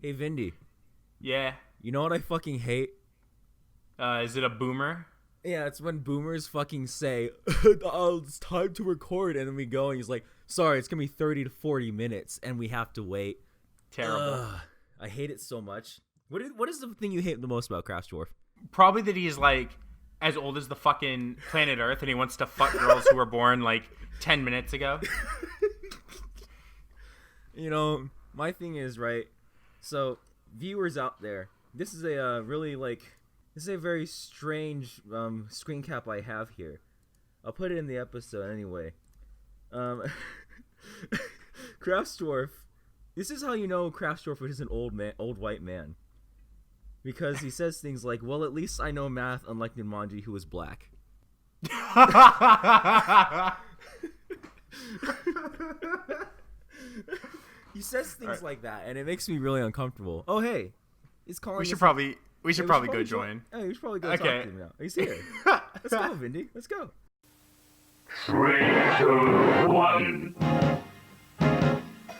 Hey, Vindy. Yeah. You know what I fucking hate? Is it a boomer? Yeah, it's when boomers fucking say, oh, it's time to record, and then we go, and he's like, sorry, it's gonna be 30 to 40 minutes, and we have to wait. Terrible. I hate it so much. What is the thing you hate the most about Craftsdwarf? Probably that he's, like, as old as the fucking planet Earth, and he wants to fuck girls who were born, like, 10 minutes ago. You know, my thing is, right, so, viewers out there, this is a this is a very strange screen cap I have here. I'll put it in the episode anyway. Craftsdwarf, this is how you know Craftsdwarf is an old white man. Because he says things like, well, at least I know math, unlike Nunmanji, who is black. He says things like that, and it makes me really uncomfortable. Oh, hey. He's calling We should probably go join. Hey, we should probably go talk to him now. He's here. Let's go, Vindy. Let's go. 3, 2, 1.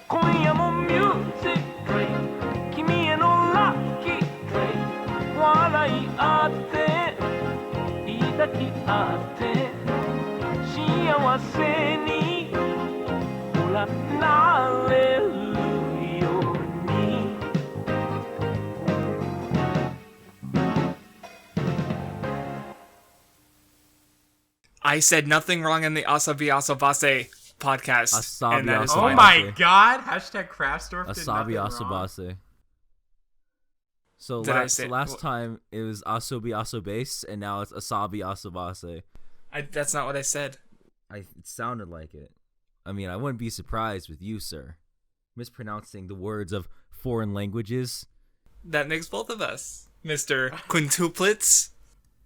今夜もミュージック君へのラッキー笑い合って抱き合って幸せにほらなれるように I said nothing wrong in the Asabi Asabase podcast. Asabi and that is Asabase. Oh fine. my god! Hashtag Craftsdwarf did Asabi nothing wrong. Asabase. So, Did I say- last time it was Asobi Asobase, and now it's Asabi Asabase. That's not what I said. It sounded like it. I mean, I wouldn't be surprised with you, sir. Mispronouncing the words of foreign languages. That makes both of us. Mr. Quintuplets.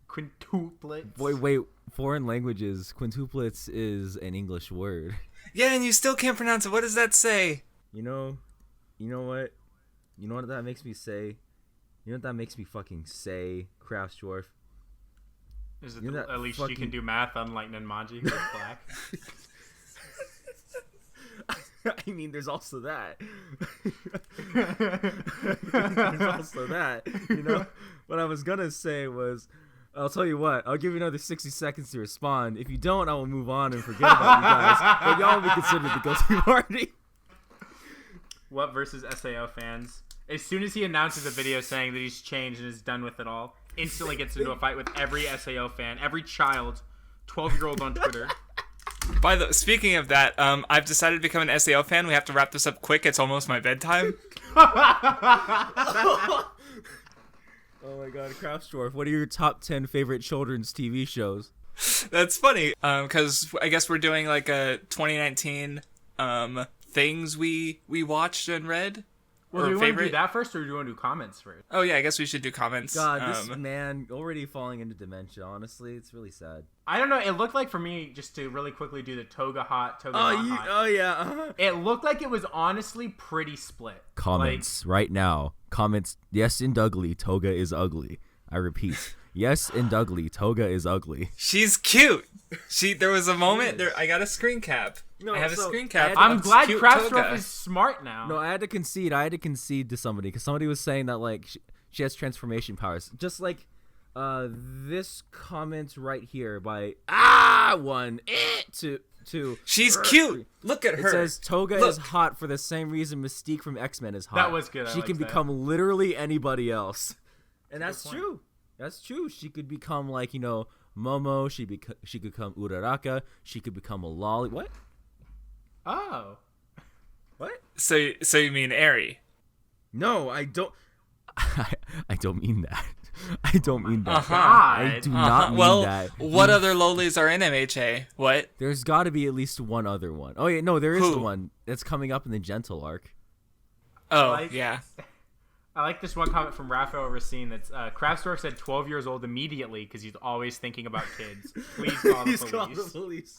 Quintuplets. Wait, foreign languages. Quintuplets is an English word. Yeah, and you still can't pronounce it. What does that say? You know what? You know what that makes me say? You know what that makes me fucking say, Craftsdwarf? Is it You know that at least fucking- you can do math unlike Nunmanji, who's black? I mean, there's also that. There's also that. You know? What I was gonna say was, I'll tell you what, I'll give you another 60 seconds to respond. If you don't, I will move on and forget about you guys. But y'all will be considered the guilty party. What versus SAO fans? As soon as he announces a video saying that he's changed and is done with it all, instantly gets into a fight with every SAO fan, every child, 12-year-old on Twitter. Speaking of that, I've decided to become an SAO fan. We have to wrap this up quick. It's almost my bedtime. Oh my god, Craftsdwarf, what are your top 10 favorite children's TV shows? That's funny, because I guess we're doing like a 2019 things we watched and read. Well, do you want to do that first, or do you want to do comments first? Oh yeah, I guess we should do comments. God, this man already falling into dementia, honestly. It's really sad. I don't know. It looked like, for me, just to really quickly do the Toga hot. Oh yeah. Uh-huh. It looked like it was honestly pretty split. Comments right now. Comments. Yes, in Dougly, Toga is ugly. I repeat. Yes, in Dougly, Toga is ugly. She's cute. There was a moment there. I got a screen cap. No, I have a so screen cap. I'm of glad cute Craftsdwarf Toga. is smart now. No, I had to concede to somebody because somebody was saying that like she has transformation powers, just like this comment right here by two. She's cute. Look at her. It says Toga Look. is hot for the same reason Mystique from X-Men is hot. That was good. I She liked can that. become literally anybody else, and that's point. true. That's true. She could become like Momo. She could become Uraraka. She could become a lolly. What? Oh. What? So you mean Aerie? No, I don't. I don't mean that. I don't mean that. Uh-huh. I do not mean Well, that. what other lolis are in MHA? What? There's got to be at least one other one. Oh yeah, no, there is Who? the one that's coming up in the Gentle arc. Oh, Like- yeah. I like this one comment from Raphael Racine that's Craftsdwarf said 12 years old immediately because he's always thinking about kids. Please call the Please police. call the police.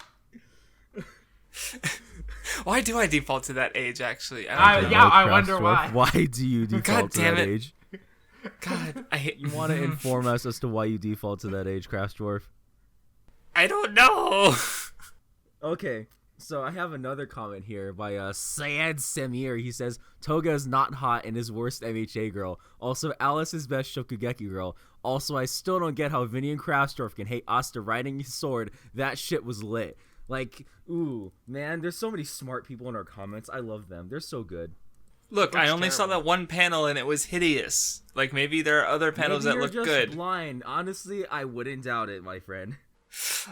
Why do I default to that age, actually? I don't know. yeah, I wonder Craftsdwarf, why. Why do you default God to damn that it. age? God, I hate You want to inform us as to why you default to that age, Craftsdwarf? I don't know. Okay, So I have another comment here by Syed Samir. He says Toga is not hot and is worst MHA girl. Also, Alice is best Shokugeki girl. Also, I still don't get how Vinny and Craftsdwarf can hate Asta riding his sword. That shit was lit. Like, ooh, man, there's so many smart people in our comments. I love them. They're so good. Look, I only saw that one panel and it was hideous. Like, maybe there are other panels that look just good. Blind. Honestly, I wouldn't doubt it, my friend.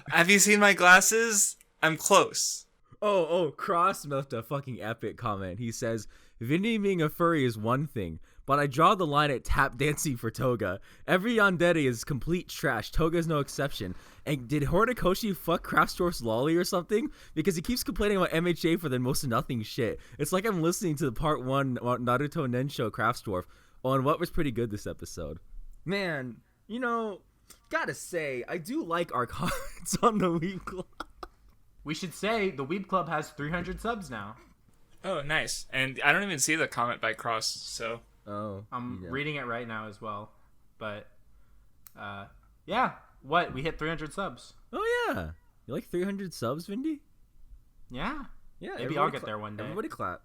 Have you seen my glasses? I'm close. Oh, Cross left a fucking epic comment. He says, Vinny being a furry is one thing, but I draw the line at tap dancing for Toga. Every yandere is complete trash. Toga is no exception. And did Horikoshi fuck Craftsdwarf's lolly or something? Because he keeps complaining about MHA for the most nothing shit. It's like I'm listening to the part 1 Naruto Nensho Craftsdwarf. Oh, and what was pretty good this episode. Man, you know, gotta say, I do like our comments on the Weeb Club. We should say the Weeb Club has 300 subs now. Oh, nice. And I don't even see the comment by Cross, so... Oh. I'm reading it right now as well. But, yeah. What? We hit 300 subs. Oh, yeah. You like 300 subs, Vindy? Yeah. Yeah. Maybe I'll get there one day. Everybody clap.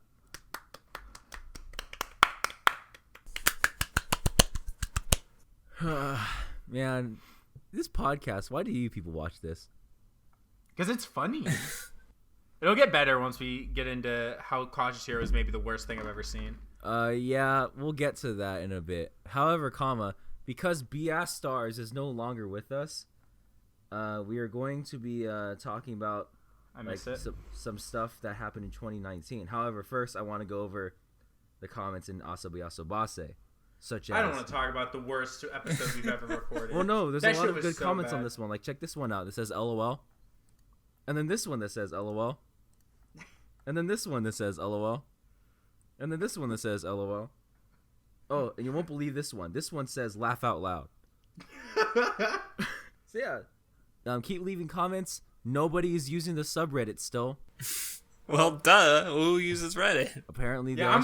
Man, this podcast, why do you people watch this? Because it's funny. It'll get better once we get into how Cautious Hero is maybe the worst thing I've ever seen. Yeah, we'll get to that in a bit. However, because BS Stars is no longer with us, we are going to be talking about some stuff that happened in 2019. However, first I want to go over the comments in Asobi Asobase, such as... I don't want to talk about the worst episode we've ever recorded. Well, no, there's a lot of good so comments bad. on this one. Like, check this one out. That says LOL. And then this one that says LOL. And then this one that says LOL. And then this one that says LOL. Oh, and you won't believe this one. This one says laugh out loud. So yeah, keep leaving comments. Nobody is using the subreddit still. Well, duh. Who uses Reddit? Apparently, Yeah,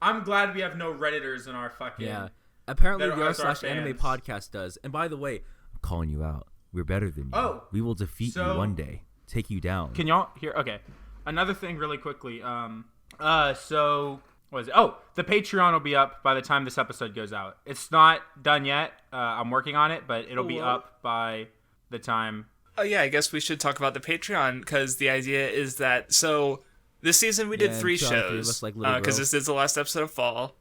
I'm glad we have no Redditors in our fucking... Yeah, apparently that the are our r/anime fans. podcast does. And by the way, I'm calling you out. We're better than you. Oh, we will defeat you one day. Take you down. Can y'all hear? Okay. Another thing really quickly. So what is it? Oh, the Patreon will be up by the time this episode goes out. It's not done yet. I'm working on it, but it'll be up by the time. Oh, yeah, I guess we should talk about the Patreon, because the idea is that, so this season we did 3 shows, because this is the last episode of fall.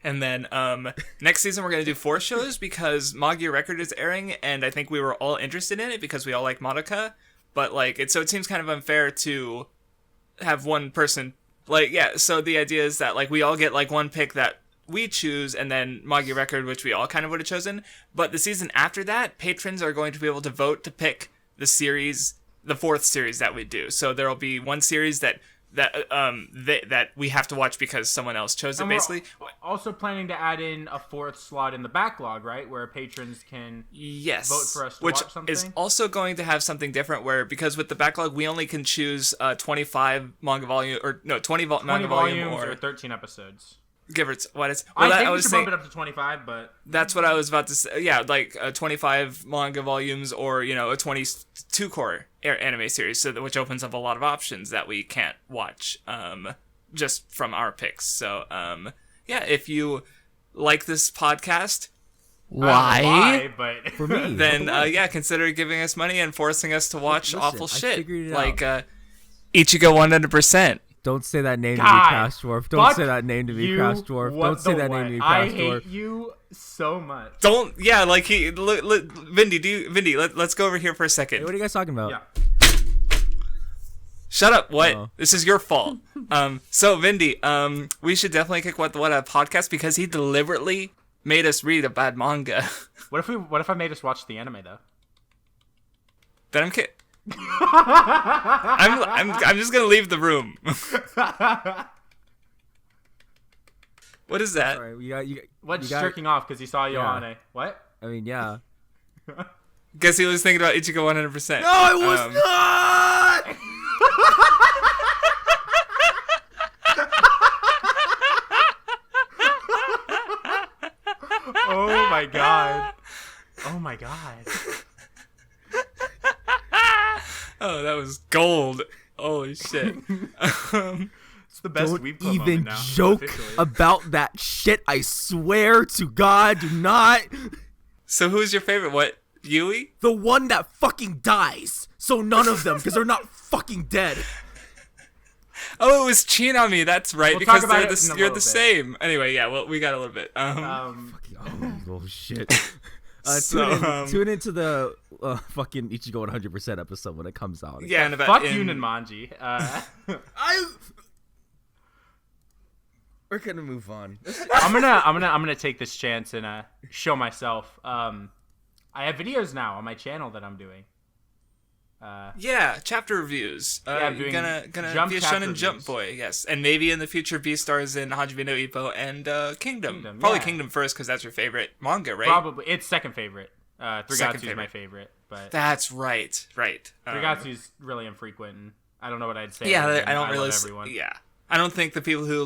And then next season we're going to do 4 shows, because Magia Record is airing, and I think we were all interested in it, because we all like Madoka. But, like, so it seems kind of unfair to have one person, like, yeah, so the idea is that, like, we all get, like, one pick that we choose, and then Magia Record, which we all kind of would have chosen. But the season after that, patrons are going to be able to vote to pick the series, the 4th series that we do. So there will be one series that we have to watch because someone else chose it, And basically. we're also planning to add in a 4th slot in the backlog, right, where patrons can Yes, vote for us to which watch something. is also going to have something different, where because with the backlog we only can choose 25 manga volume, or no, 20 manga volume, or 13 episodes. Give it what it's. Well, I think we was should saying, bump it up to 25, but that's what I was about to say. Yeah, like 25 manga volumes, or a 22 core anime series, so which opens up a lot of options that we can't watch just from our picks. So yeah, if you like this podcast, I don't know why, but For me, then yeah, consider giving us money and forcing us to watch Listen, awful I shit figured it like out. Ichigo 100%. Don't say that name God, to be Craftsdwarf. Don't fuck say that name to be you Craftsdwarf. Don't say that name to be I Craftsdwarf. hate you so much. Don't, yeah, like Vindy, let's go over here for a second. Hey, what are you guys talking about? Yeah. Shut up, what? Oh. This is your fault. So Vindy, we should definitely kick what a podcast, because he deliberately made us read a bad manga. What if I made us watch the anime though? Then I'm kidding. I'm just gonna leave the room. What is that? Sorry, you What's got- jerking off because he saw Yeah. Yohane? What? I mean, yeah. Guess he was thinking about Ichigo 100%. No, I was not! Oh my god. Oh my god. Oh, that was gold. Holy shit. It's the best Don't Weeb Club even moment now, joke officially. about that shit. I swear to God, do not. So who's your favorite? What? Yui? The one that fucking dies. So none of them, because they're not fucking dead. Oh, it was Chinami. That's right. We'll because talk about they're it in a you're little the bit. same. Anyway, yeah. Well, we got a little bit. Oh shit. So, tune into the fucking Ichigo 100% episode when it comes out. yeah, and about Fuck you, Nunmanji. We're gonna move on. I'm gonna take this chance and show myself. I have videos now on my channel that I'm doing. Yeah, chapter reviews. I'm doing gonna Jump be a chapter Shonen Jump reviews. boy, yes, and maybe in the future Beastars in Hajime no Ippo and Kingdom. Kingdom, Probably yeah. Kingdom first because that's your favorite manga, right? Probably it's second favorite. Second Thrigatsu's favorite. my favorite, but That's right. Thrigatsu's really infrequent. And I don't know what I'd say. Yeah, other than I don't really. love everyone. Yeah, I don't think the people who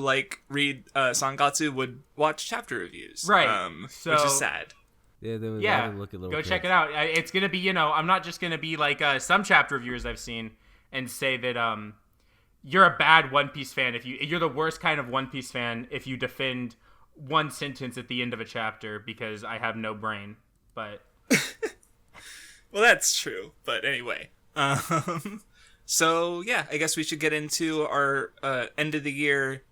read Sangatsu would watch chapter reviews, Right, which is sad. Yeah, they would Yeah, look at little go kids. check it out. It's gonna be, I'm not just gonna be like some chapter reviewers I've seen and say that you're a bad One Piece fan if you're the worst kind of One Piece fan if you defend one sentence at the end of a chapter because I have no brain. But Well, that's true. But anyway, so yeah, I guess we should get into our end of the year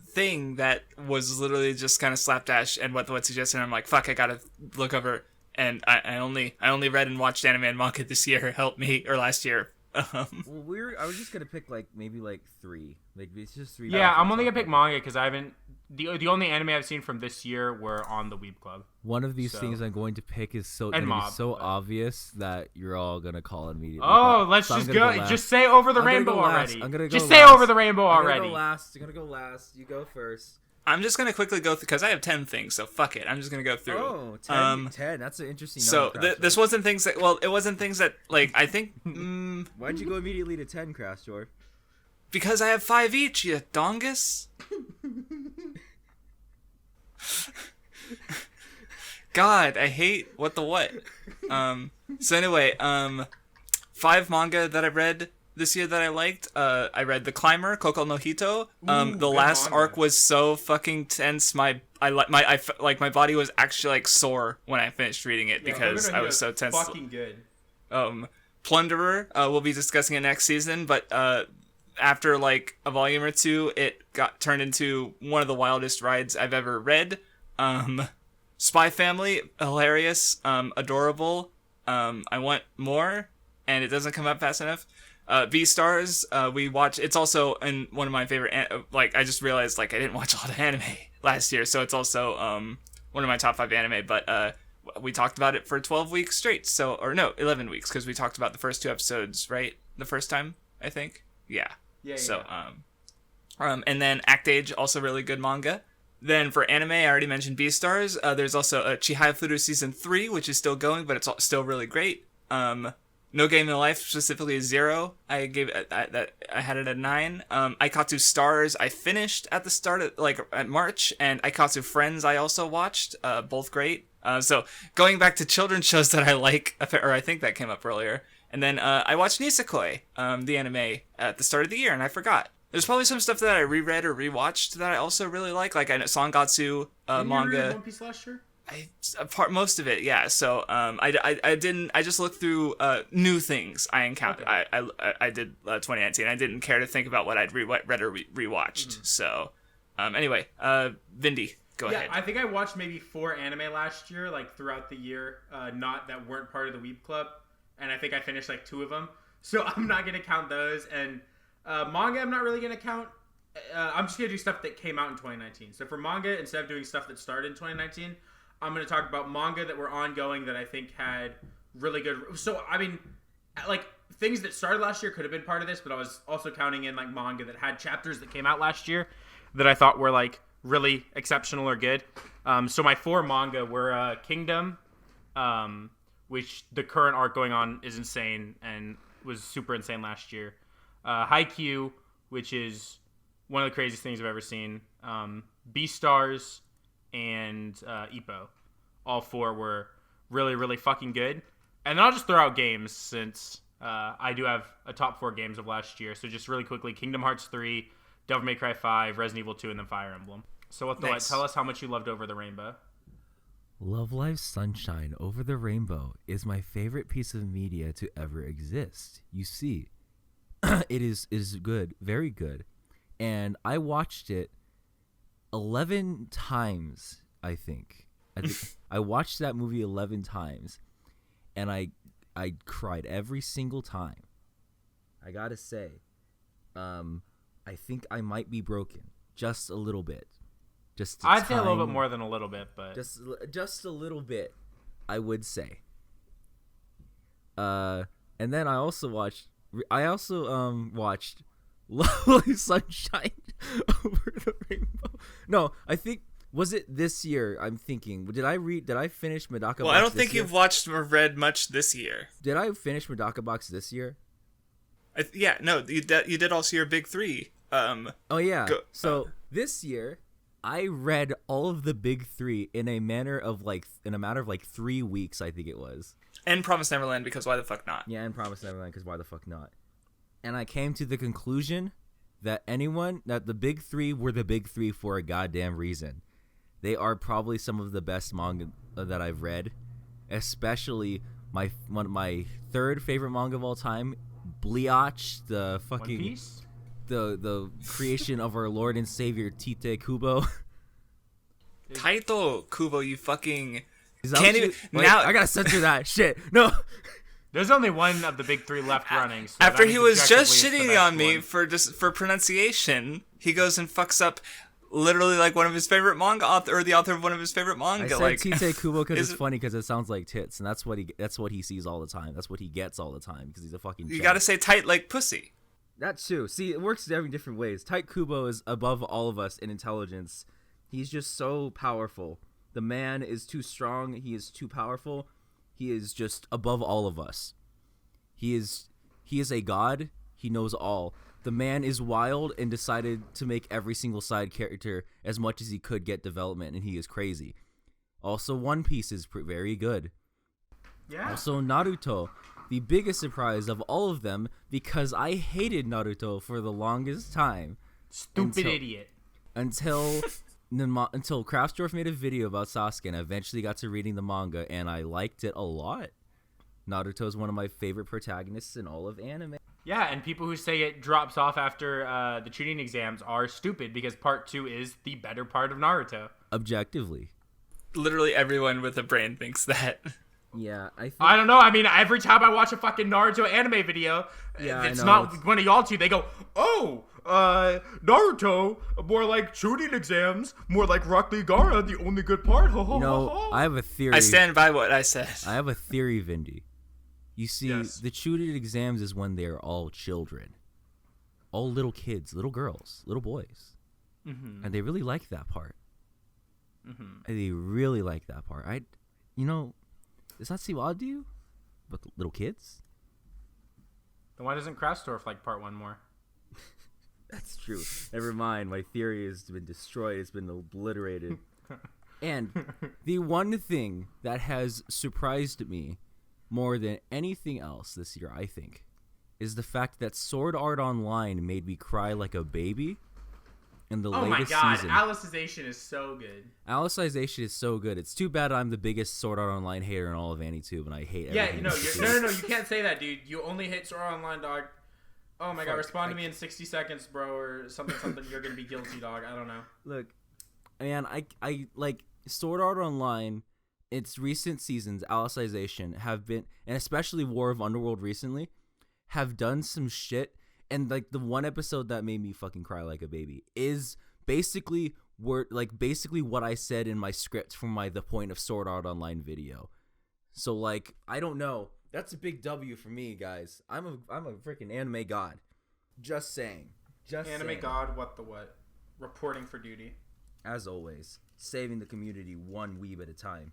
thing that was literally just kind of slapdash and what suggested. I'm like, fuck, I gotta look over. And I only read and watched anime and manga this year. Help me, or last year. Well, I was just gonna pick maybe 3. It's just 3. yeah, I'm only gonna pick manga because I haven't. The only anime I've seen from this year were on the Weeb Club. One of these things I'm going to pick is And Mob, obvious that you're all gonna call it immediately. Oh, let's So I'm just gonna go. last. Just say over the I'm gonna rainbow go last. already. I'm gonna go just last. say over the rainbow I'm already. gonna go last. You're gonna go last. You go first. I'm just gonna quickly go through because I have 10 things, so fuck it. I'm just gonna go through. Oh, 10. 10. That's an interesting So number. this wasn't things that. Well, it wasn't things that I think Why'd you go immediately to 10, Craftsdwarf? because I have 5 each. You dongus. God, I hate what. So anyway, 5 manga that I read this year that I liked. I read The Climber, Koko no Hito. The last manga. arc was so fucking tense. My body was actually sore when I finished reading it because I was so tense. Fucking good. Plunderer, we'll be discussing it next season, but after a volume or two, it got turned into one of the wildest rides I've ever read. Spy Family, hilarious, adorable. I want more, and it doesn't come up fast enough. Beastars, we watch. It's also in one of my favorite. I just realized I didn't watch a lot of anime last year, so it's also one of my top 5 anime. But we talked about it for 12 weeks straight. 11 weeks because we talked about the first 2 episodes, right? The first time, I think. Yeah. So and then Act Age, also really good manga. Then for anime, I already mentioned Beastars. There's also Chihaya Furu Season 3, which is still going, but it's still really great. No Game in Life, specifically 0. I gave it I had it at 9. Aikatsu Stars, I finished at the start of at March, and Aikatsu Friends I also watched, both great. So going back to children's shows that I like, or I think that came up earlier. And then I watched Nisekoi, the anime, at the start of the year, and I forgot. There's probably some stuff that I reread or rewatched that I also really like I know Sangatsu manga. You read One Piece last year? Most of it, yeah. So I didn't. I just looked through new things I encountered. Okay. I did 2019. I didn't care to think about what I'd read or rewatched. Mm-hmm. So anyway, Vindy, go ahead. I think I watched maybe 4 anime last year, throughout the year, not that weren't part of the Weeb Club, and I think I finished 2 of them. So I'm not gonna count those. And manga, I'm not really gonna count. I'm just gonna do stuff that came out in 2019. So for manga, instead of doing stuff that started in 2019. I'm going to talk about manga that were ongoing that I think had really good... So, I mean, things that started last year could have been part of this, but I was also counting in, manga that had chapters that came out last year that I thought were, really exceptional or good. So my 4 manga were Kingdom, which the current arc going on is insane and was super insane last year. Haikyuu, which is one of the craziest things I've ever seen. Beastars, and Ippo. All 4 were really, really fucking good. And then I'll just throw out games since I do have a top 4 games of last year. So just really quickly, Kingdom Hearts 3, Devil May Cry 5, Resident Evil 2, and then Fire Emblem. So WattheWut, tell us how much you loved Over the Rainbow. Love Live Sunshine Over the Rainbow is my favorite piece of media to ever exist. You see, it is good, very good. And I watched it 11 times, I think. I watched that movie 11 times, and I cried every single time. I gotta say, I think I might be broken just a little bit. I'd say a little bit more than a little bit, but just a little bit, I would say. And then I also watched Lovely Sunshine Over the Rainbow. No, I think, was it this year? I'm thinking. Did I finish Medaka Box? Well, I don't think you've watched or read much this year. Did I finish Medaka Box this year? Yeah, no, you did also your big 3. Oh yeah. So this year, I read all of the big 3 in a matter of like 3 weeks, I think it was. And Promised Neverland, because why the fuck not? Yeah, and Promised Neverland, because why the fuck not? And I came to the conclusion that the big 3 were the big 3 for a goddamn reason. They are probably some of the best manga that I've read, especially my 3rd favorite manga of all time, Bleach, the fucking One Piece? the creation of our Lord and Savior Tite Kubo. Taito Kubo, you fucking can't even. Now I gotta censor that shit. No. There's only one of the big 3 left running. So after he was just shitting on me for pronunciation, he goes and fucks up literally like one of his favorite manga author, or the author of one of his favorite manga. I said Tite Kubo because it's funny because it sounds like tits, and that's what he sees all the time. That's what he gets all the time because he's a fucking. You gotta say tight like pussy. That too. See, it works in every different ways. Tite Kubo is above all of us in intelligence. He's just so powerful. The man is too strong. He is too powerful. He is just above all of us. He is a god. He knows all. The man is wild and decided to make every single side character as much as he could get development, and he is crazy. Also, One Piece is very good. Yeah. Also, Naruto, the biggest surprise of all of them, because I hated Naruto for the longest time. Stupid idiot. Until Craftsdwarf made a video about Sasuke, and I eventually got to reading the manga, and I liked it a lot. Naruto is one of my favorite protagonists in all of anime. Yeah, and people who say it drops off after the cheating exams are stupid, because part 2 is the better part of Naruto. Objectively. Literally everyone with a brain thinks that. Yeah, I don't know. I mean, every time I watch a fucking Naruto anime video, yeah, if it's not one of y'all two, they go, "Oh, Naruto, more like shooting exams, more like Rock Lee Gaara, the only good part." I have a theory. I stand by what I said. I have a theory, Vindy. You see, yes. The tutored exams is when they're all children. All little kids, little girls, little boys. Mm-hmm. And they really like that part. Mm-hmm. And they really like that part. Does that seem odd to you? But the little kids? Then why doesn't Craftsdwarf like part 1 more? That's true. Never mind. My theory has been destroyed. It's been obliterated. And the one thing that has surprised me more than anything else this year, I think, is the fact that Sword Art Online made me cry like a baby in the latest season. Alicization is so good. Alicization is so good. It's too bad I'm the biggest Sword Art Online hater in all of AniTube, and I hate everything. Yeah, no, you can't say that, dude. You only hate Sword Art Online, dog. Oh my god, respond to me in 60 seconds, bro, or something. You're gonna be guilty, dog. I don't know. Look, man, I like Sword Art Online. Its recent seasons, Alicization, have been, and especially War of Underworld recently, have done some shit. And like the one episode that made me fucking cry like a baby is basically what I said in my script for the Point of Sword Art Online video. So like, I don't know. That's a big W for me, guys. I'm a freaking anime god. Just saying. Anime god, WattheWut. Reporting for duty. As always, saving the community one weeb at a time.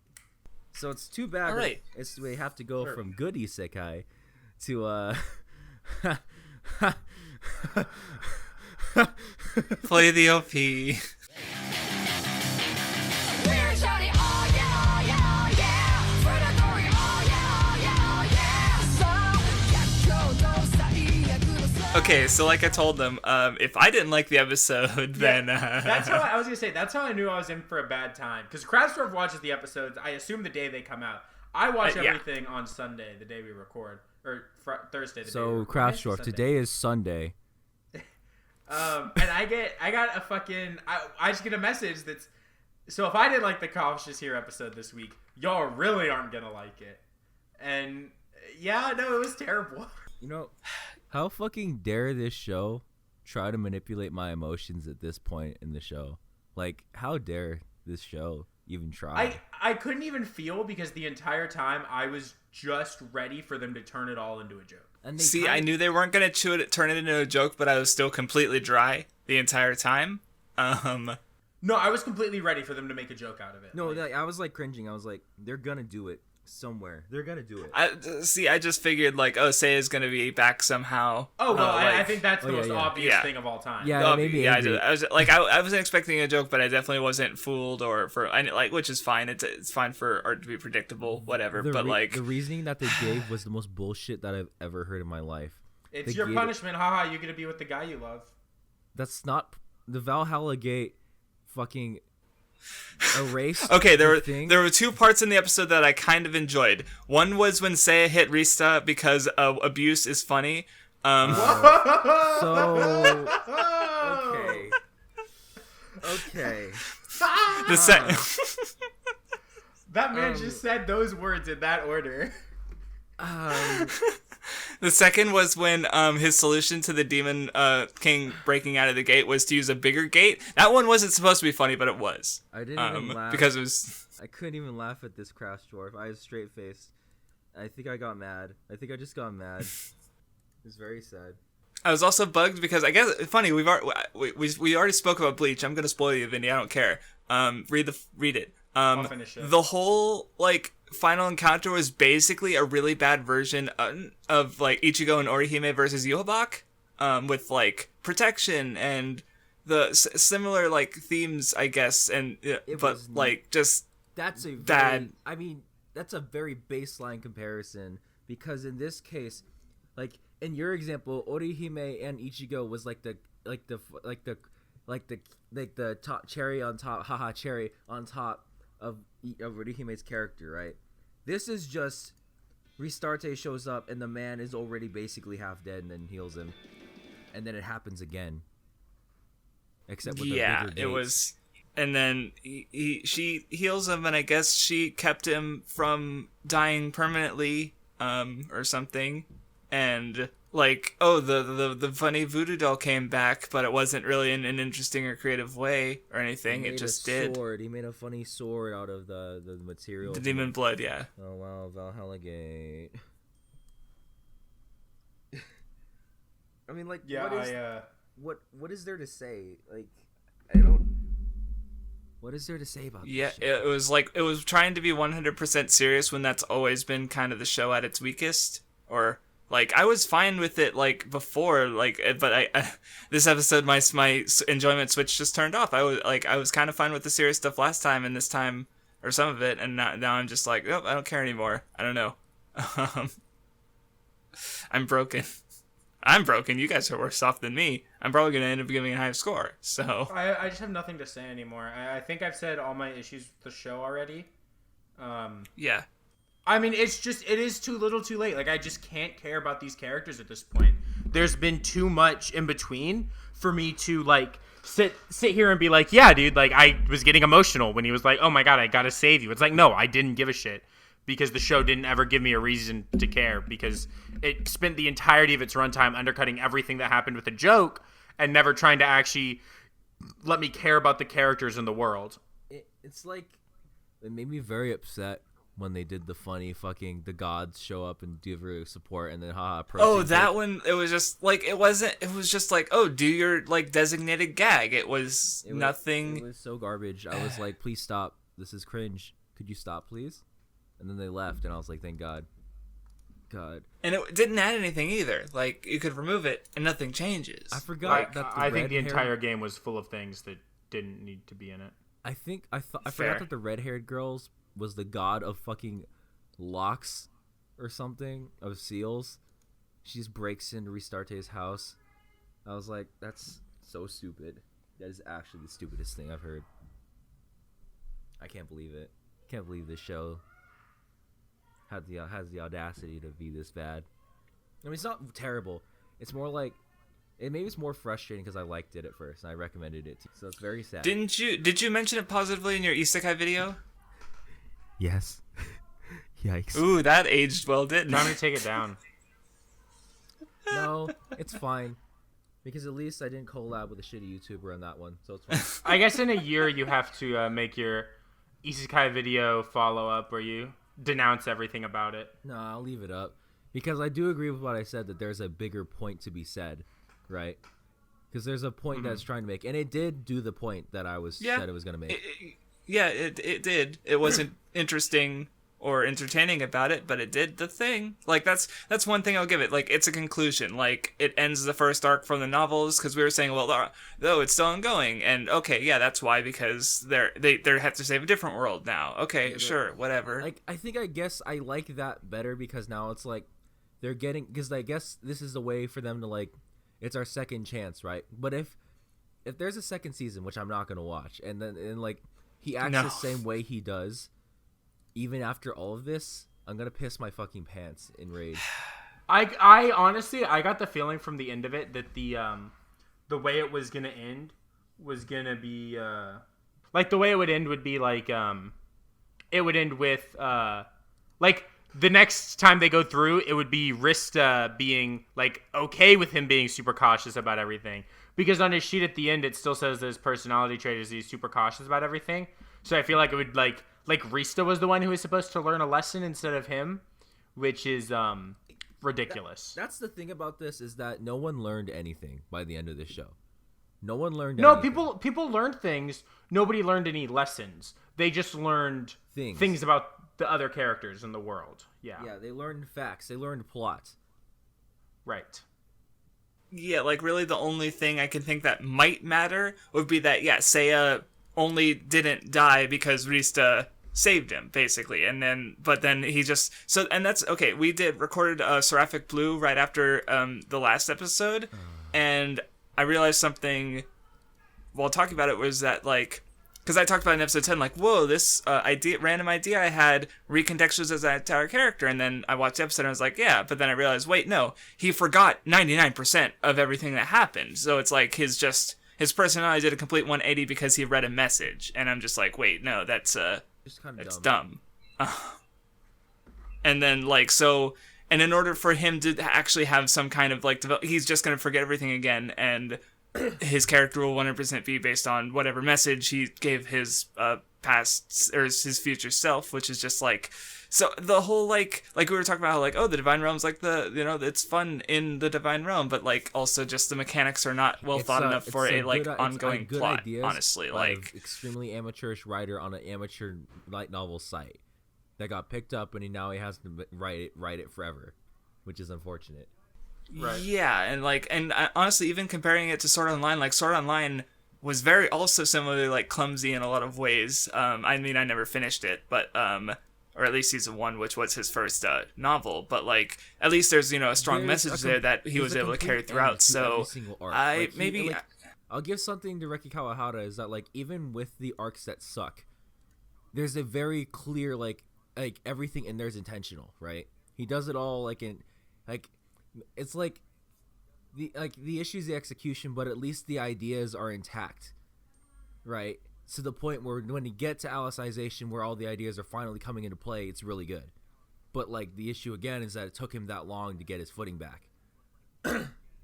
So it's too bad. All right. We have to go from good isekai to play the OP. Okay, so like I told them, if I didn't like the episode, then that's how I was gonna say. That's how I knew I was in for a bad time. Because Craftsdwarf watches the episodes. I assume the day they come out. I watch everything on Sunday, the day we record, or Thursday. So Craftsdwarf, today is Sunday. And I got a fucking. I just get a message that's. So if I didn't like the Cautious Hero episode this week, y'all really aren't gonna like it. And yeah, no, it was terrible. You know, how fucking dare this show try to manipulate my emotions at this point in the show? Like, how dare this show even try? I couldn't even feel because the entire time I was just ready for them to turn it all into a joke. And I knew they weren't gonna turn it into a joke, but I was still completely dry the entire time. No, I was completely ready for them to make a joke out of it. No, I was like cringing. I was like, they're gonna do it somewhere. They're gonna do it. I just figured like, Seiya's gonna be back somehow. Oh well, I think that's the most obvious thing of all time. Yeah, maybe. I was like, I wasn't expecting a joke, but I definitely wasn't fooled which is fine. It's fine for art to be predictable, whatever. The reasoning that they gave was the most bullshit that I've ever heard in my life. It's your punishment, haha. You're gonna be with the guy you love. That's not the Valhalla Gate. Fucking erased. Okay, there were two parts in the episode that I kind of enjoyed. One was when Seiya hit Rista because abuse is funny. Okay. That man just said those words in that order. The second was when his solution to the demon king breaking out of the gate was to use a bigger gate. That one wasn't supposed to be funny, but it was. I didn't even laugh because it was. I couldn't even laugh at this Craftsdwarf. I was straight faced. I think I got mad. I just got mad. It was very sad. I was also bugged because I guess it's funny. We already spoke about Bleach. I'm gonna spoil you, Vinny. I don't care. Read it. I'll finish it. The whole final encounter was basically a really bad version of Ichigo and Orihime versus Yhwach, with protection and the similar themes, I guess, and that's a bad. I mean, that's a very baseline comparison because in this case, in your example, Orihime and Ichigo was the top cherry on top, cherry on top of Orihime's character, right? This is just Restarte shows up and the man is already basically half dead and then heals him, and then it happens again. Except with it was, and then she heals him, and I guess she kept him from dying permanently, or something, and the funny voodoo doll came back, but it wasn't really in an interesting or creative way or anything. It just did. He made a funny sword out of the material. The demon blood, yeah. Oh wow, Valhalla Gate. I mean, what is there to say? What is there to say about this show? It was trying to be 100% serious when that's always been kind of the show at its weakest, or. I was fine with it, before, but this episode, my enjoyment switch just turned off. I was kind of fine with the serious stuff last time, and this time, or some of it, and now I'm just like, nope, I don't care anymore. I don't know. I'm broken. You guys are worse off than me. I'm probably going to end up giving a high score, so. I just have nothing to say anymore. I think I've said all my issues with the show already. Yeah. I mean, it is too little too late. I just can't care about these characters at this point. There's been too much in between for me to, sit here and be like, yeah, dude, I was getting emotional when he was like, oh my god, I gotta save you. It's no, I didn't give a shit. Because the show didn't ever give me a reason to care. Because it spent the entirety of its runtime undercutting everything that happened with a joke and never trying to actually let me care about the characters in the world. It made me very upset when they did the funny the gods show up and give her support and then that one, it was just it was just do your designated gag. It was nothing. It was so garbage. I was like, please stop, this is cringe, could you stop please? And then they left and I was like, thank God. And it didn't add anything either. You could remove it and nothing changes. I forgot I think the entire game was full of things that didn't need to be in it. I forgot that the red-haired girls was the god of fucking locks or something, of seals. She just breaks into Restarte's house I was like, that's so stupid. That is actually the stupidest thing I've heard. I can't believe it. Can't believe this show has the audacity to be this bad. I mean, it's not terrible. It's more like maybe it's more frustrating because I liked it at first and I recommended it to you. So it's very sad. Did you mention it positively in your isekai video? Yes. Yikes. Ooh, that aged well, didn't it? Time to take it down. No, it's fine. Because at least I didn't collab with a shitty YouTuber on that one, so it's fine. I guess in a year you have to make your isekai video follow-up where you denounce everything about it. No, I'll leave it up. Because I do agree with what I said, that there's a bigger point to be said, right? Because there's a point that's trying to make. And it did do the point that I said it was going to make. It did. It wasn't interesting or entertaining about it, but it did the thing. Like, that's one thing I'll give it. Like, it's a conclusion. Like, it ends the first arc from the novels, because we were saying, well, though it's still ongoing. And, okay, yeah, that's why, because they have to save a different world now. Okay, yeah, sure, whatever. Like, I guess I like that better, because now it's like, they're getting, because I guess this is a way for them to, like, it's our second chance, right? But if there's a second season, which I'm not going to watch, and like, he acts the same way he does, even after all of this, I'm gonna piss my fucking pants in rage. I honestly, I got the feeling from the end of it that the way it was gonna end was gonna be like, the way it would end would be like it would end with like, the next time they go through, it would be Rista being like okay with him being super cautious about everything, because on his sheet at the end it still says that his personality trait is he's super cautious about everything. So I feel like it would like Rista was the one who was supposed to learn a lesson instead of him, which is ridiculous. That's the thing about this, is that no one learned anything by the end of this show. No one learned anything. People learned things. Nobody learned any lessons. They just learned things about the other characters in the world. Yeah. Yeah, they learned facts. They learned plot. Right. Yeah, like, really the only thing I can think that might matter would be that, yeah, Seiya only didn't die because Rista saved him, basically, but then he just, so, and that's, okay, we recorded Seraphic Blue right after the last episode, and I realized something while talking about it was that, like, because I talked about in episode 10, like, whoa, this random idea I had recontextualizes that entire character, and then I watched the episode and I was like, yeah, but then I realized, wait, no, he forgot 99% of everything that happened, so it's like his personality did a complete 180 because he read a message, and I'm just like, wait, no, that's dumb. And then, like, so, and in order for him to actually have some kind of, like, he's just gonna forget everything again, and his character will 100% be based on whatever message he gave his past, or his future self, which is just, like, so the whole, like we were talking about how, like, oh, the Divine Realm's like it's fun in the Divine Realm, but, like, also just the mechanics are not well thought enough for a ongoing plot, honestly. Like, extremely amateurish writer on an amateur light novel site that got picked up, and now he has to write it forever, which is unfortunate. Right. Yeah, and honestly, even comparing it to Sword Art Online, like, Sword Art Online was very also similarly, like, clumsy in a lot of ways. I mean, I never finished it, but or at least season 1, which was his first novel, but, like, at least there's, a strong message there that he was able to carry throughout. So I'll give something to Reki Kawahara, is that, like, even with the arcs that suck, there's a very clear, like everything in there is intentional, right? He does it all it's like the issue's the execution, but at least the ideas are intact, right? To the point where when you get to Alicization, where all the ideas are finally coming into play, it's really good. But, like, the issue again is that it took him that long to get his footing back.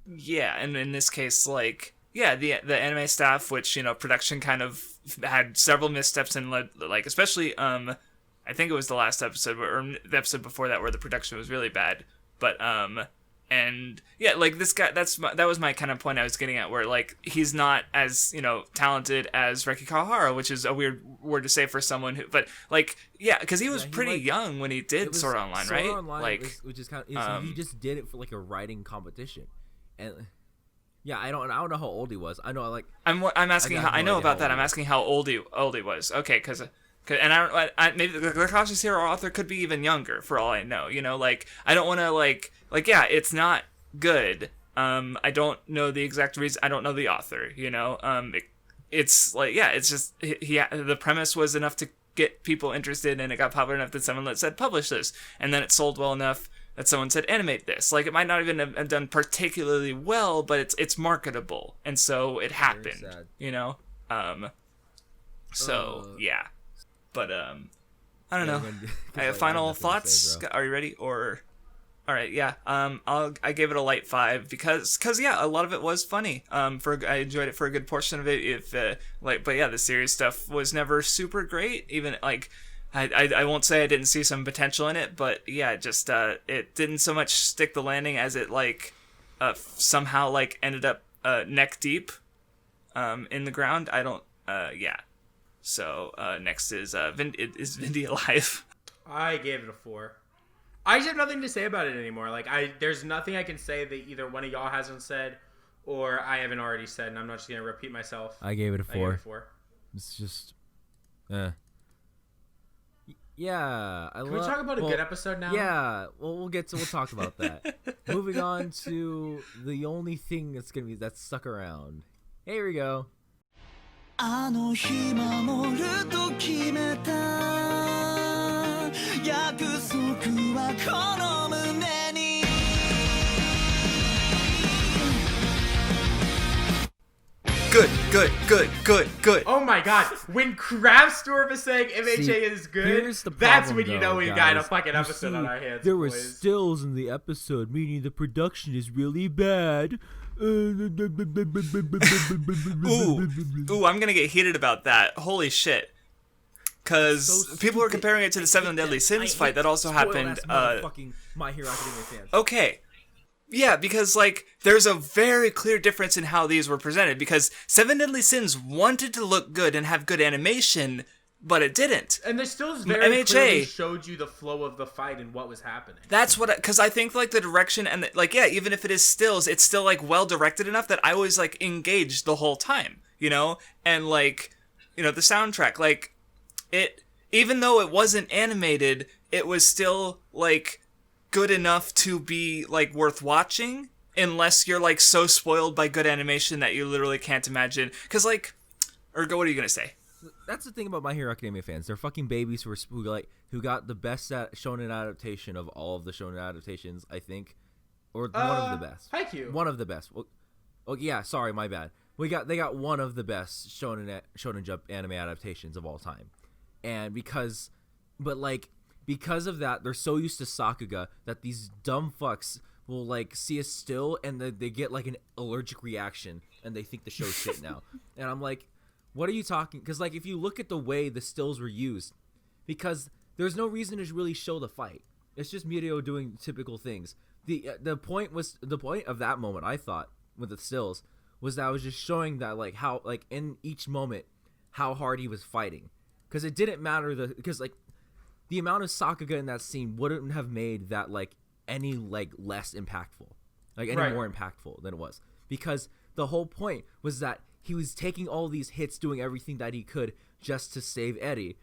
Yeah, and in this case, like, yeah, the anime staff, which, production kind of had several missteps and led, like, especially I think it was the last episode or the episode before that where the production was really bad, but and yeah, like, this guy, that was my kind of point I was getting at, where, like, he's not as, talented as Reki Kawahara, which is a weird word to say for someone who, but, like, yeah, because he was pretty young when he did Sword Art Online, right? Sword Art Online, like, which is kind of, he just did it for, like, a writing competition, and yeah, I don't know how old he was. I know, like, I'm asking how I know about that. I'm asking how old he was. Okay, because. And I maybe the Cautious Hero author could be even younger for all I know. Like, I don't want to like yeah, it's not good. I don't know the exact reason. I don't know the author. You know, it's like, yeah, it's just the premise was enough to get people interested, and it got popular enough that someone said publish this, and then it sold well enough that someone said animate this. Like, it might not even have done particularly well, but it's marketable, and so it happened. You know, yeah, but I don't know. Final thoughts? Are you ready? Or all right, yeah. I gave it a light 5 because yeah, a lot of it was funny. I enjoyed it for a good portion of it. But yeah, the serious stuff was never super great. Even like, I won't say I didn't see some potential in it, but yeah, just it didn't so much stick the landing as it like somehow like ended up neck deep in the ground. I don't yeah. So next is is Vindy alive? I gave it a 4. I just have nothing to say about it anymore. Like, there's nothing I can say that either one of y'all hasn't said or I haven't already said, and I'm not just gonna repeat myself. I gave it a 4. It's just, yeah. Can we talk about a good episode now? Yeah. Well, we'll talk about that. Moving on to the only thing that's stuck around. Here we go. あの日守ると決めた約束はこの胸に Good. Oh my god, when Craftsdwarf is saying MHA is good, that's when you know we got a fucking episode on our hands. There were stills in the episode, meaning the production is really bad. Ooh, I'm gonna get heated about that. Holy shit. Because people were comparing it to the Seven Deadly Sins fight that also happened. Fucking My Hero Academia fans. Okay. Yeah, because, like, there's a very clear difference in how these were presented. Because Seven Deadly Sins wanted to look good and have good animation, but it didn't. And the stills very clearly showed you the flow of the fight and what was happening. That's what, because I think, like, the direction and, like, yeah, even if it is stills, it's still, like, well-directed enough that I was, like, engaged the whole time, you know? And, like, you know, the soundtrack, like, it, even though it wasn't animated, it was still, like, good enough to be, like, worth watching, unless you're, like, so spoiled by good animation that you literally can't imagine. Because, like, Ergo, what are you going to say? That's the thing about My Hero Academia fans. They're fucking babies who got the best shonen adaptation of all of the shonen adaptations, I think, or one of the best. Haikyuu. One of the best. Well, yeah, sorry, my bad. They got one of the best shonen Jump anime adaptations of all time, and because of that, they're so used to Sakuga that these dumb fucks will like see a still and they get like an allergic reaction and they think the show's shit now. And I'm like, what are you talking? Because like if you look at the way the stills were used, because there's no reason to really show the fight. It's just Mirio doing typical things. The point of that moment, I thought, with the stills was that I was just showing that like how like in each moment how hard he was fighting, because it didn't matter because like the amount of Sakuga in that scene wouldn't have made that like any like less impactful, like any more impactful than it was, because the whole point was that he was taking all these hits, doing everything that he could just to save Eddie.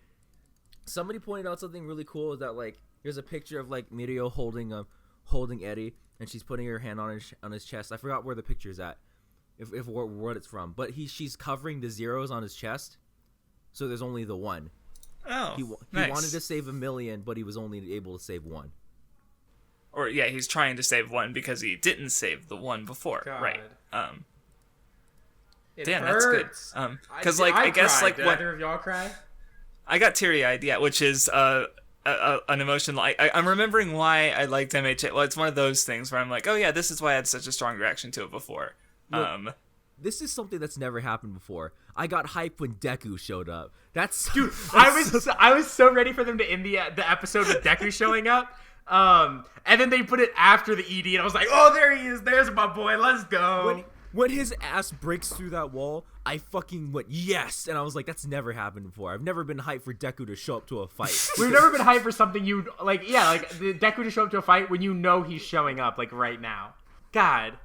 Somebody pointed out something really cool, is that like there's a picture of like Mirio holding Eddie, and she's putting her hand on his chest. I forgot where the picture's at, if what it's from, but she's covering the zeros on his chest, so there's only the one. Oh, he nice. wanted to save 1 million, but he was only able to save 1. Or yeah, he's trying to save 1 because he didn't save the one before. God. Right. Damn, that's good. Because like I guess cried. like Did what either of y'all cry? I got teary-eyed, yeah, which is an emotion. I'm remembering why I liked MHA. Well, it's one of those things where I'm like, oh yeah, this is why I had such a strong reaction to it before. Look, this is something that's never happened before. I got hyped when Deku showed up. Dude, I was so ready for them to end the episode with Deku showing up. And then they put it after the ED, and I was like, oh, there he is. There's my boy. Let's go. When his ass breaks through that wall, I fucking went, yes! And I was like, that's never happened before. I've never been hyped for Deku to show up to a fight. We've never been hyped for something Deku to show up to a fight when you know he's showing up, like, right now. God.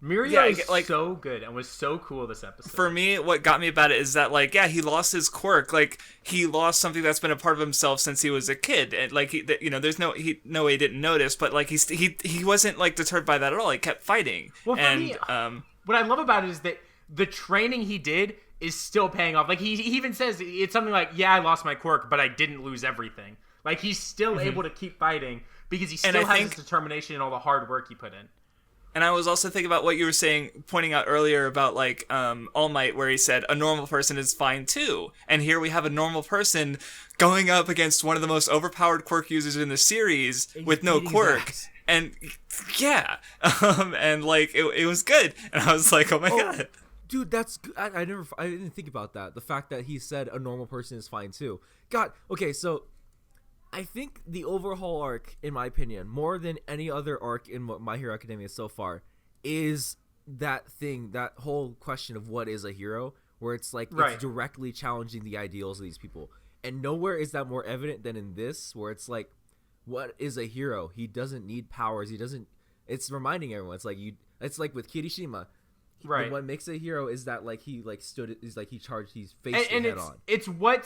Mirio is like so good and was so cool this episode. For me, what got me about it is that like, yeah, he lost his quirk. Like he lost something that's been a part of himself since he was a kid. And like, there's no way he didn't notice, but like he wasn't like deterred by that at all. He kept fighting. Well, for me, what I love about it is that the training he did is still paying off. Like he even says it's something like, yeah, I lost my quirk, but I didn't lose everything. Like he's still able to keep fighting because he still has his determination and all the hard work he put in. And I was also thinking about what you were saying, pointing out earlier about like All Might, where he said a normal person is fine too. And here we have a normal person going up against one of the most overpowered quirk users in the series with no quirk. And yeah, and like it was good. And I was like, oh my god, dude, that's good. I didn't think about that. The fact that he said a normal person is fine too. God, okay, so. I think the overhaul arc, in my opinion, more than any other arc in My Hero Academia so far, is that whole question of what is a hero, where it's like it's directly challenging the ideals of these people. And nowhere is that more evident than in this, where it's like, what is a hero? He doesn't need powers. It's reminding everyone. It's like with Kirishima. Right. What makes a hero is that like he like stood is like he charged he's faced it head on. It's what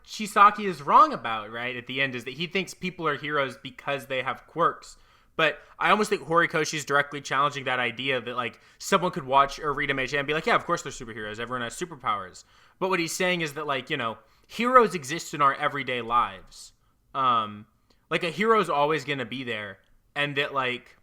Chisaki is wrong about, right? At the end is that he thinks people are heroes because they have quirks. But I almost think Horikoshi is directly challenging that idea that like someone could watch or read a manga and be like, yeah, of course they're superheroes. Everyone has superpowers. But what he's saying is that like, heroes exist in our everyday lives. Like a hero is always going to be there, and that like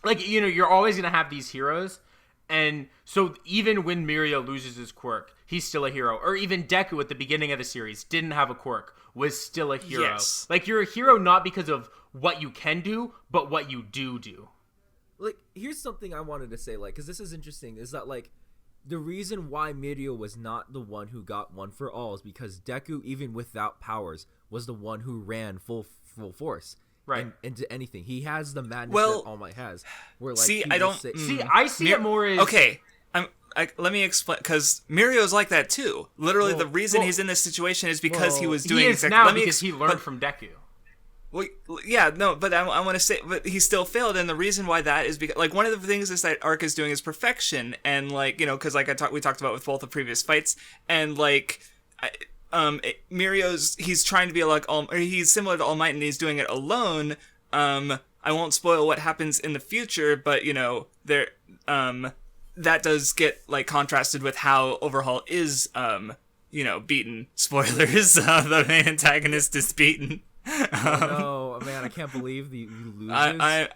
you're always going to have these heroes. And so even when Mirio loses his quirk, he's still a hero. Or even Deku at the beginning of the series didn't have a quirk, was still a hero. Yes. Like you're a hero not because of what you can do, but what you do. Like, here's something I wanted to say, like, because this is interesting, is that, like, the reason why Mirio was not the one who got one for all is because Deku, even without powers, was the one who ran full force. Right. Into anything. He has the madness that All Might has. Where, like, I see it more as... Okay, let me explain, because Mirio's like that too. Literally, the reason he's in this situation is because he was doing... He is now because he learned from Deku. Well, yeah, no, but I want to say, but he still failed, and the reason why that is because, like, one of the things this arc is doing is perfection, and, like, because, like, we talked about with both the previous fights, and, like... Mirio's, he's trying to be like he's similar to All Might and he's doing it alone. I won't spoil what happens in the future, but there that does get like contrasted with how Overhaul is beaten. Spoilers, the main antagonist is beaten. Oh no, man, I can't believe he loses.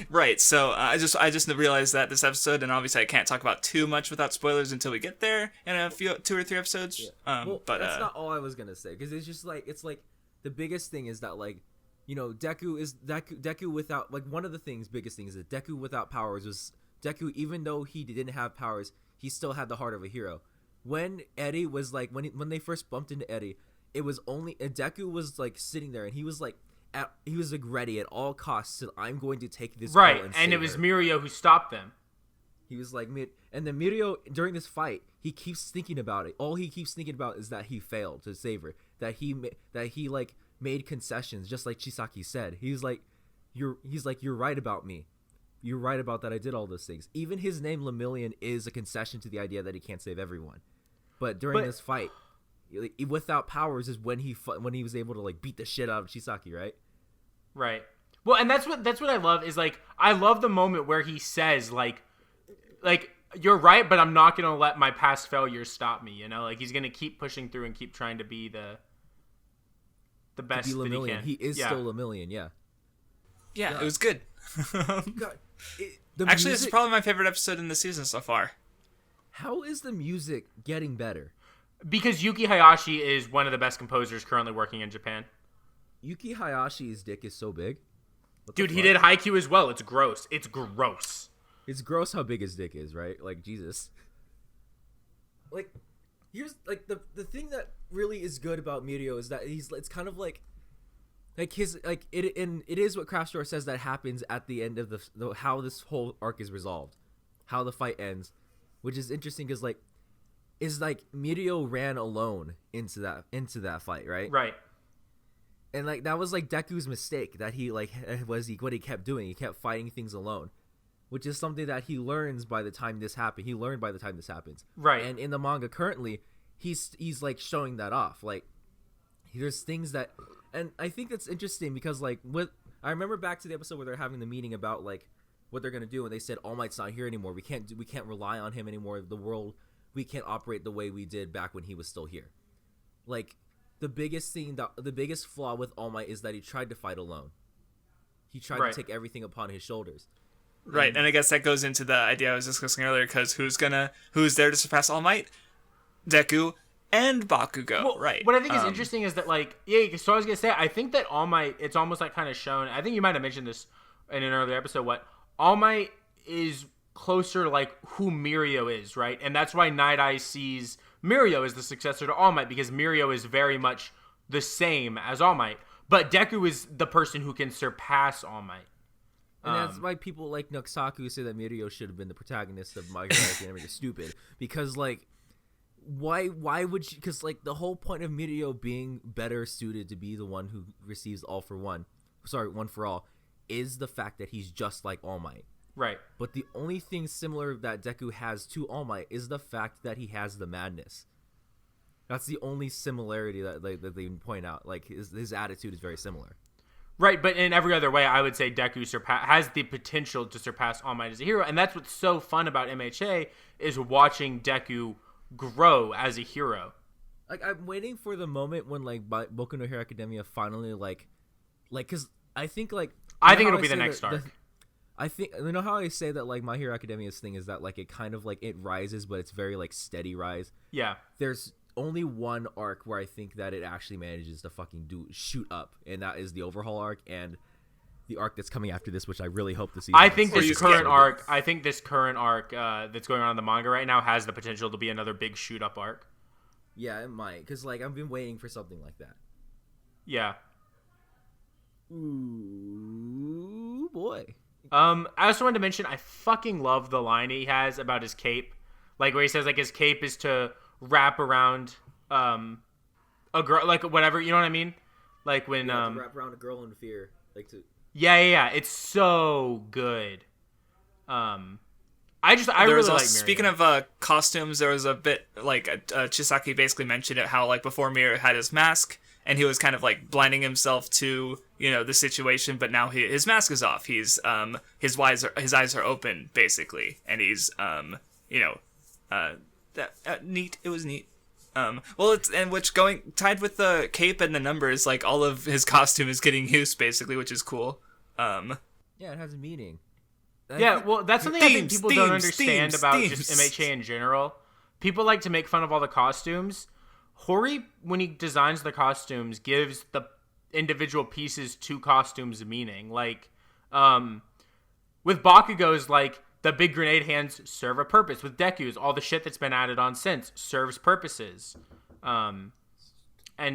Right, so I just realized that this episode, and obviously I can't talk about too much without spoilers until we get there in a few 2 or 3 episodes. Yeah. But that's not all I was gonna say, because it's just like the biggest thing is that like Deku without, like, one of the biggest things is that Deku without powers was Deku, even though he didn't have powers, he still had the heart of a hero. When Eddie was like when they first bumped into Eddie, it was only Deku was like sitting there and he was like ready at all costs. So I'm going to take this right, and it was Mirio who stopped them. He was like, and then Mirio during this fight, he keeps thinking about it. All he keeps thinking about is that he failed to save her. That he like made concessions, just like Chisaki said. He's like, you're right about me. You're right about that. I did all those things. Even his name Lemillion is a concession to the idea that he can't save everyone. But during this fight, without powers is when he was able to like beat the shit out of Chisaki, right? Right. Well, and that's what I love is like I love the moment where he says like you're right, but I'm not gonna let my past failures stop me. Like he's gonna keep pushing through and keep trying to be the best that he can. He is still Lemillion, yeah. Yeah, it was good. Actually, this is probably my favorite episode in the season so far. How is the music getting better? Because Yuki Hayashi is one of the best composers currently working in Japan. Yuki Hayashi's dick is so big. Dude, he did Haikyuu as well. It's gross. It's gross. It's gross how big his dick is, right? Like, Jesus. Like, here's, like, the thing that really is good about Mirio is that it's kind of like his, like, it is what Craftsdwarf says that happens at the end of how this whole arc is resolved. How the fight ends. Which is interesting because, like, Mirio ran alone into that fight, right? Right. And like that was like Deku's mistake that he like what he kept doing. He kept fighting things alone, which is something that he learns by the time this happened. He learned by the time this happens. Right. And in the manga currently, he's like showing that off. Like there's things that, and I think that's interesting because like I remember back to the episode where they're having the meeting about like what they're gonna do, and they said All Might's not here anymore. We can't rely on him anymore. The world, we can't operate the way we did back when he was still here. Like. The biggest flaw with All Might is that he tried to fight alone. He tried to take everything upon his shoulders. Right, and I guess that goes into the idea I was discussing earlier, because who's there to surpass All Might? Deku and Bakugo, well, right. What I think is interesting is that, like, so I was going to say, I think that All Might, it's almost like kind of shown, I think you might have mentioned this in an earlier episode, what All Might is closer to, like, who Mirio is, right? And that's why Night Eye sees Mirio is the successor to All Might, because Mirio is very much the same as All Might. But Deku is the person who can surpass All Might. And that's why people like Noxaku say that Mirio should have been the protagonist of My Hero Academia. Stupid. Because, like, why would you... Because, like, the whole point of Mirio being better suited to be the one who receives one for all, is the fact that he's just like All Might. Right. But the only thing similar that Deku has to All Might is the fact that he has the madness. That's the only similarity that they point out. Like, his attitude is very similar. Right, but in every other way, I would say Deku has the potential to surpass All Might as a hero. And that's what's so fun about MHA, is watching Deku grow as a hero. Like, I'm waiting for the moment when, like, Boku no Hero Academia finally, like, because I think, like... I think it'll be the next arc. I think, you know how I say that, like, My Hero Academia's thing is that, like, it kind of, like, it rises, but it's very, like, steady rise. Yeah. There's only one arc where I think that it actually manages to fucking shoot up, and that is the Overhaul arc and the arc that's coming after this, which I really hope to see. I think this current arc that's going on in the manga right now has the potential to be another big shoot up arc. Yeah, it might, because, like, I've been waiting for something like that. Yeah. Ooh, boy. I also wanted to mention, I fucking love the line he has about his cape. Like, where he says, like, his cape is to wrap around a girl, like, whatever, you know what I mean? Like, when... to wrap around a girl in fear. Like, to... Yeah. It's so good. I really like Mirio. Speaking of costumes, there was a bit, like, Chisaki basically mentioned it, how, like, before Mirio had his mask, and he was kind of, like, blinding himself to, you know, the situation, but now his mask is off. He's, his eyes are open, basically, and he's, neat. It was neat. Tied with the cape and the numbers, like, all of his costume is getting used, basically, which is cool. Yeah, it has a meaning. Yeah, well, that's something I think people don't understand about just MHA in general. People like to make fun of all the costumes. Hori, when he designs the costumes, gives the individual pieces to costumes a meaning. Like, with Bakugo's, like, the big grenade hands serve a purpose. With Deku's, all the shit that's been added on since serves purposes. And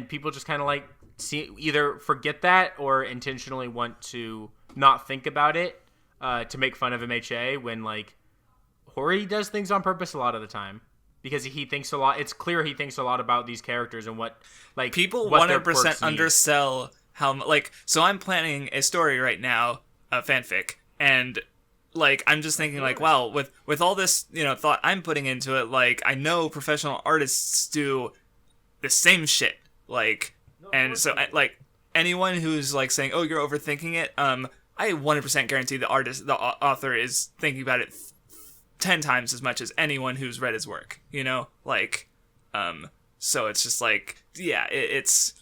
people just kind of, like, either forget that or intentionally want to not think about it to make fun of MHA when, like, Hori does things on purpose a lot of the time. Because he thinks a lot. It's clear he thinks a lot about these characters and what, like, people 100% undersell how, like, so I'm planning a story right now, fanfic, and, like, I'm just thinking, like, wow, with all this, you know, thought I'm putting into it, like, I know professional artists do the same shit, like, and so, like, anyone who's, like, saying, oh, you're overthinking it, I 100% guarantee the author is thinking about it 10 times as much as anyone who's read his work, you know, like, so it's just like, yeah, it's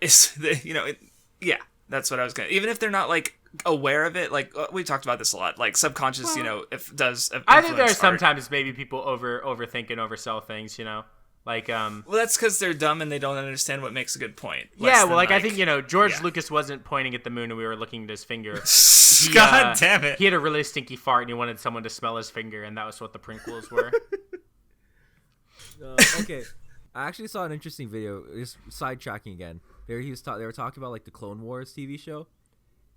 yeah, that's what I was gonna, even if they're not, like, aware of it, like, we talked about this a lot, like, subconscious, well, you know, I think there are sometimes maybe people overthink and oversell things, you know, like, well, that's because they're dumb and they don't understand what makes a good point. Yeah, well, like, I think, you know, George Lucas wasn't pointing at the moon and we were looking at his finger. God damn it. He had a really stinky fart and he wanted someone to smell his finger, and that was what the prequels were. Okay. I actually saw an interesting video, just sidetracking again. They were talking about, like, the Clone Wars TV show,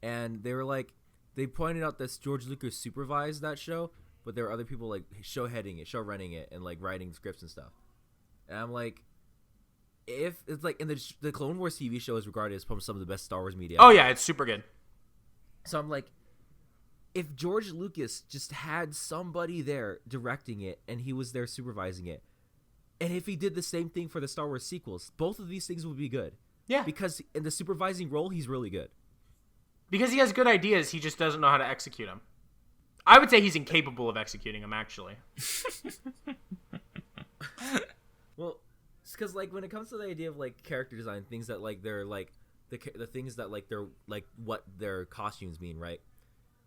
and they were like, they pointed out that George Lucas supervised that show, but there were other people, like, show running it, and, like, writing scripts and stuff. And I'm like, if it's like in the Clone Wars TV show is regarded as probably some of the best Star Wars media. Oh yeah, it's super good. So I'm like, if George Lucas just had somebody there directing it and he was there supervising it, and if he did the same thing for the Star Wars sequels, both of these things would be good. Yeah. Because in the supervising role, he's really good. Because he has good ideas, he just doesn't know how to execute them. I would say he's incapable of executing them, actually. Well, it's because like when it comes to the idea of like character design, things that like they're like the things that like they're like what their costumes mean, right?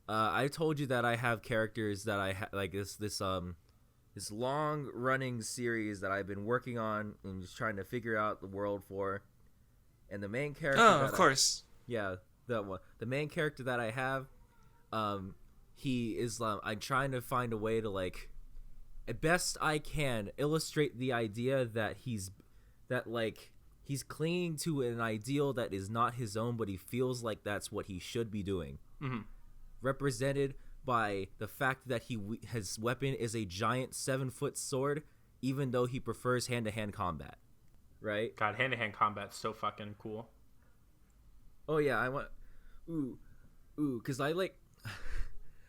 I told you that I have characters that I like this long running series that I've been working on and just trying to figure out the world for, and the main character. Oh, of course. That one. The main character that I have, he is. I'm trying to find a way to like, best I can, illustrate the idea that he's clinging to an ideal that is not his own, but he feels like that's what he should be doing. Mm-hmm. Represented by the fact that his weapon is a giant 7-foot sword, even though he prefers hand-to-hand combat. Right? God, hand-to-hand combat's so fucking cool. Oh yeah, I want. Because I like.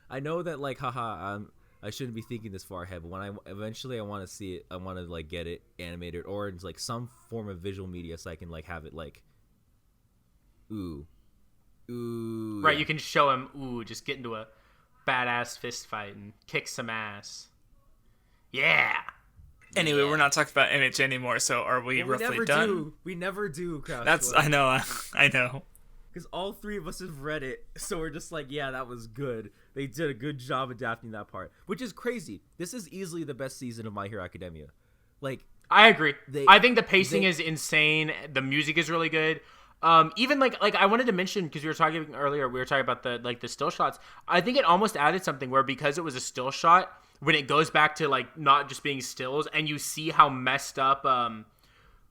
I know that like, haha, I shouldn't be thinking this far ahead, but when I want to see it, I want to like get it animated or in like some form of visual media so I can like have it like. Ooh. Right, you can show him. Just get into a badass fist fight and kick some ass. Yeah. Anyway, we're not talking about MH anymore, so are we roughly done? We never do, Craftsdwarf. That's I know. Because all three of us have read it, so we're just like, yeah, that was good. They did a good job adapting that part, which is crazy. This is easily the best season of My Hero Academia. Like, I agree. I think the pacing is insane. The music is really good. Even like I wanted to mention, because we were talking earlier, we were talking about the still shots. I think it almost added something where, because it was a still shot, when it goes back to like not just being stills and you see how messed up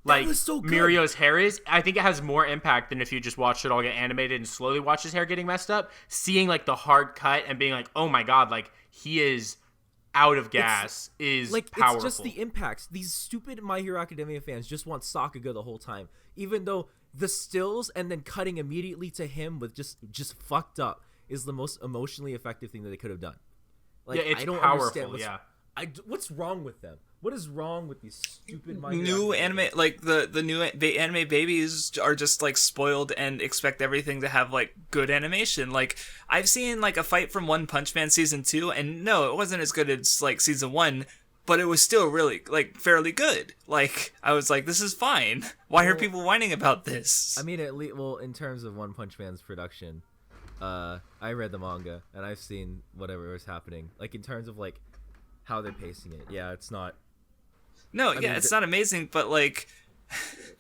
like so Mirio's hair is, I think it has more impact than if you just watched it all get animated and slowly watch his hair getting messed up. Seeing like the hard cut and being like, oh my god, like he is out of gas is like powerful. It's just the impacts. These stupid My Hero Academia fans just want Sakuga the whole time, even though the stills and then cutting immediately to him with just fucked up is the most emotionally effective thing that they could have done. Like, yeah, it's I don't powerful. Understand what's wrong with them? What is wrong with these stupid new anime? Like the new anime babies are just like spoiled and expect everything to have like good animation. Like I've seen like a fight from One Punch Man season 2, and no, it wasn't as good as like season 1, but it was still really like fairly good. Like I was like, this is fine. Why are people whining about this? I mean, in terms of One Punch Man's production, I read the manga and I've seen whatever was happening. Like in terms of like how they're pacing it, yeah, it's not. No, yeah, it's not amazing, but like,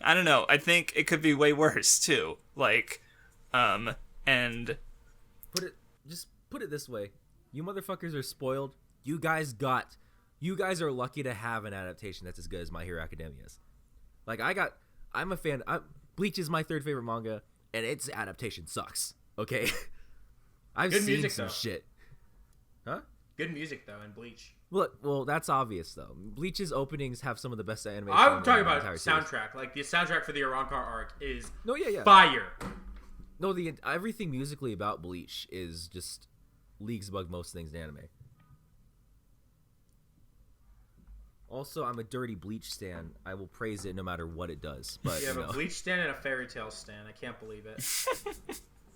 I don't know. I think it could be way worse too. Like, and put it this way: you motherfuckers are spoiled. You guys are lucky to have an adaptation that's as good as My Hero Academia is. Like, I'm a fan. Bleach is my third favorite manga, and its adaptation sucks. Okay, I've good seen music, some though. shit. Huh? Good music though in Bleach. Well, that's obvious though. Bleach's openings have some of the best animation. I'm talking about soundtrack. Like the soundtrack for the Arrancar arc is yeah. fire. No, everything musically about Bleach is just leagues above most things in anime. Also, I'm a dirty Bleach stan. I will praise it no matter what it does. But you have a Bleach stan and a Fairy Tail stan. I can't believe it.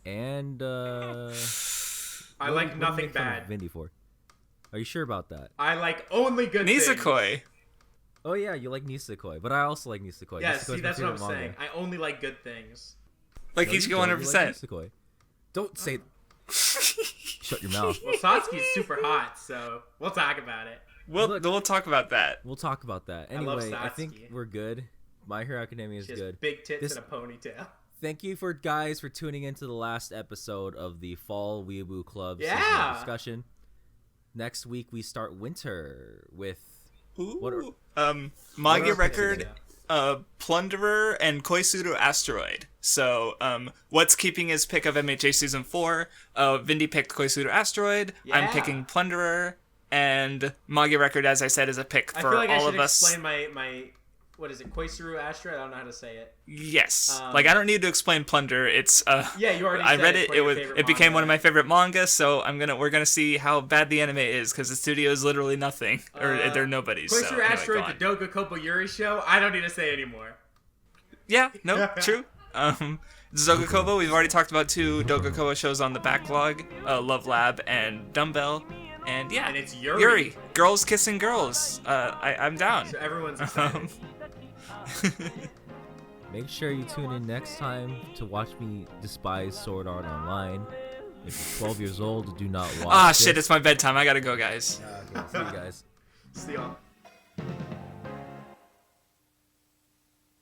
And I like nothing bad. Vindy for. Are you sure about that? I like only good things. Nisekoi. Oh yeah, you like Nisekoi, but I also like Nisekoi. Yeah, see, that's what I'm saying. I only like good things. Like Ichigo 100%. Like don't say. Shut your mouth. Well, Satsuki's super hot, so we'll talk about it. We'll talk about that. We'll talk about that. Anyway, I think we're good. My Hero Academia is good. Big tits and a ponytail. Thank you for tuning into the last episode of the Fall Weeaboo Club discussion. Next week we start winter with Manga Record, Plunderer, and Koisuru Asteroid. So what's keeping his pick of MHA Season 4? Vindy picked Koisuru Asteroid. Yeah. I'm picking Plunderer. And Manga Record, as I said, is a pick for all of us. I feel like I should explain what is it, Koisuru Astra? I don't know how to say it. Yes. I don't need to explain Plunder. It's yeah, you already. I read it. It became one of my favorite manga. So we're gonna see how bad the anime is because the studio is literally nothing or they're nobodies. Koisuru so, Astra, anyway, the Doga Kopo Yuri show. I don't need to say anymore. Yeah. No. True. Doga Kobo. We've already talked about 2 Doga Kobo shows on the backlog. Love Lab and Dumbbell. And yeah, and it's Yuri. Girls kissing girls. I'm down. So everyone's excited. Make sure you tune in next time to watch me despise Sword Art Online. If you're 12 years old, do not watch shit, it's my bedtime. I gotta go, guys. Okay, see you guys. See y'all.